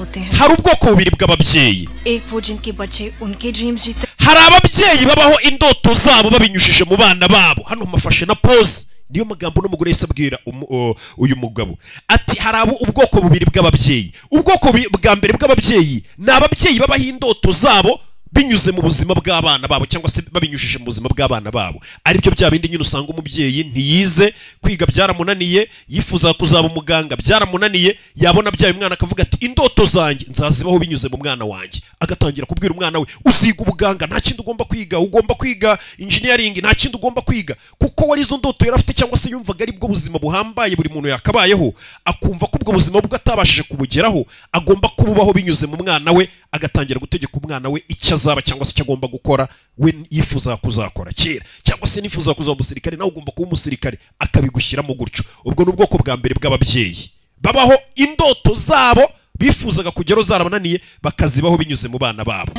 होते हैं hari ubwoko bubiri bw'ababyeyi एक वो जिनके बच्चे उनके ड्रीम जीते hari ababyeyi babaho indoto zabo babinyujije mu bana babo hano mafashe na pause niyo magambo n'umugore yisabwira uyu mugabo ati hari ubwoko bubiri bw'ababyeyi ubwoko bwa mbere bw'ababyeyi ni ababyeyi babaho indoto zabo binyuze mu buzima bw'abana babo cyangwa se babinyujije mu buzima bw'abana babo ari byo bya bindi nyine usanga umubyeyi ntiyize kwiga byaramunaniye yifuza kuzaba umuganga byaramunaniye yabona byaye umwana akavuga ati indoto zanjye nzazibaho binyuze mu mwana wanjye agatangira kubwira umwana we uziga ubuganga nta kindi ugomba kwiga engineering nta kindi ugomba kwiga kuko wari izo ndoto yari afite cyangwa se yumvaga ari bwo buzima buhambaye buri muntu yakabayeho akumva ko ubwo buzima bwo atabashije kubugeraho agomba kububaho binyuze mu mwana we agatangira gutegeka umwana we icyo azaba cyangwa se icyo agomba gukora we yifuza kuzakora kera cyangwa se nifuza kuzaba umusirikare nawe ugomba kuba umusirikare akabigushyiramo gutyo ubwo ni ubwoko bwa mbere bw'ababyeyi babaho indoto zabo bifuzaga kugeraho zarabananiye bakazibaho binyuze mu bana babo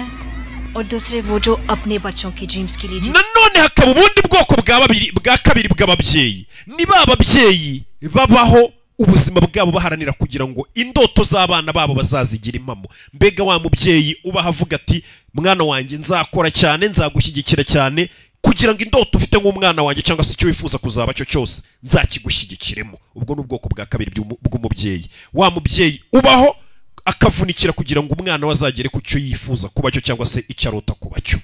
और दूसरे वो जो अपने बच्चों की ड्रीम्स के लिए nanone hakaba ubundi bwoko bwa kabiri bw'ababyeyi ni ba babyeyi babaho ubuzima bwabo baharanira kugira ngo indoto z'abana babo bazazigira impamo mbega wa mubyeyi ubaha avuga ati mwana wanjye nzakora cyane nzagushyigikira cyane kugira ngo indoto ufite nk'umwana wanjye cyangwa se icyo wifuza kuzaba cyo cyose nzakigushyigikiremo ubwo ni ubwoko bwa kabiri bw'umubyeyi wa mubyeyi ubaho akavunikira kugira ngo umwana we azagere ku cyo yifuza kuba cyo cyangwa se icyo arota kuba cyo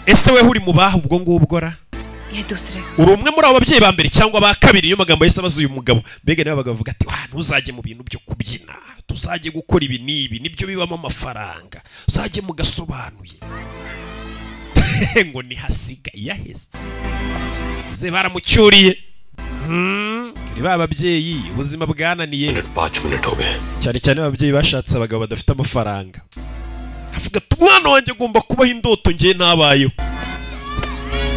ese we uri mu baha ubwo ngubwo ra uri umwe muri abo babyeyi ba mbere cyangwa ba kabiri niyo magambo yahise abaza uyu mugabo mbega nawe bagavuga ati ntuzajye mu bintu byo kubyina tuzajye gukora ibi n'ibi nibyo bibamo amafaranga uzajye mugasobanuye ngo ntihasigaye yaheze ze baramucyuriye ni ba babyeyi ubuzima bwananiye cyane cyane ababyeyi bashatse abagabo badafite amafaranga avuga ati umwana wanjye agomba kubaho indoto ngiye ntabayeho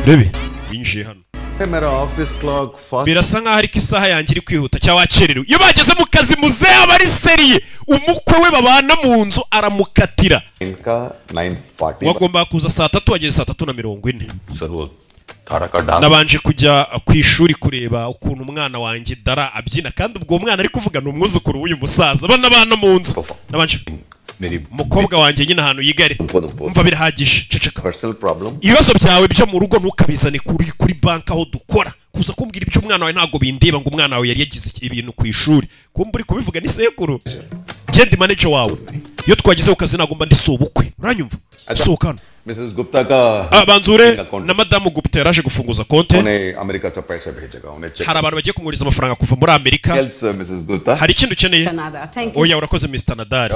rebe yinjiye hano birasa nkaho ariko isaha yanjye iri kwihuta cyangwa wakererewe iyo bageze mu kazi muzehe aba ari seriye umukwe we babana mu nzu aramukatira wagomba kuza saa 3 wageze saa 3:40 nabanje kujya ku ishuri kureba ukuntu umwana wanjye dara abyina kandi ubwo mwana ari kuvuga ni umwuzukuru w'uyu musaza bana mu nzu nabanje umukobwa wanjye nyine ahantu yigare umva birahagije ceceka ibibazo byawe byo mu rugo ntukabizane kuri banki aho dukora kuza kumbwira ibyo umwana wawe ntabwo bindeba ngo umwana wawe yari yagize ibintu ku ishuri kumva uri kubivuga ni sekuru genda manager wawe iyo twageze ku kazi nagomba ndi sobukwe uranyumva sohoka hano Mrs. Gupta ka banzure na Madame Gupta yaraje gufunguza konte Amerika se paisa bhejega hari abantu bagiye kumuriza amafaranga kuva muri Amerika Mrs. Gupta hari ikintu ukeneye oya urakoze Mr. Nadari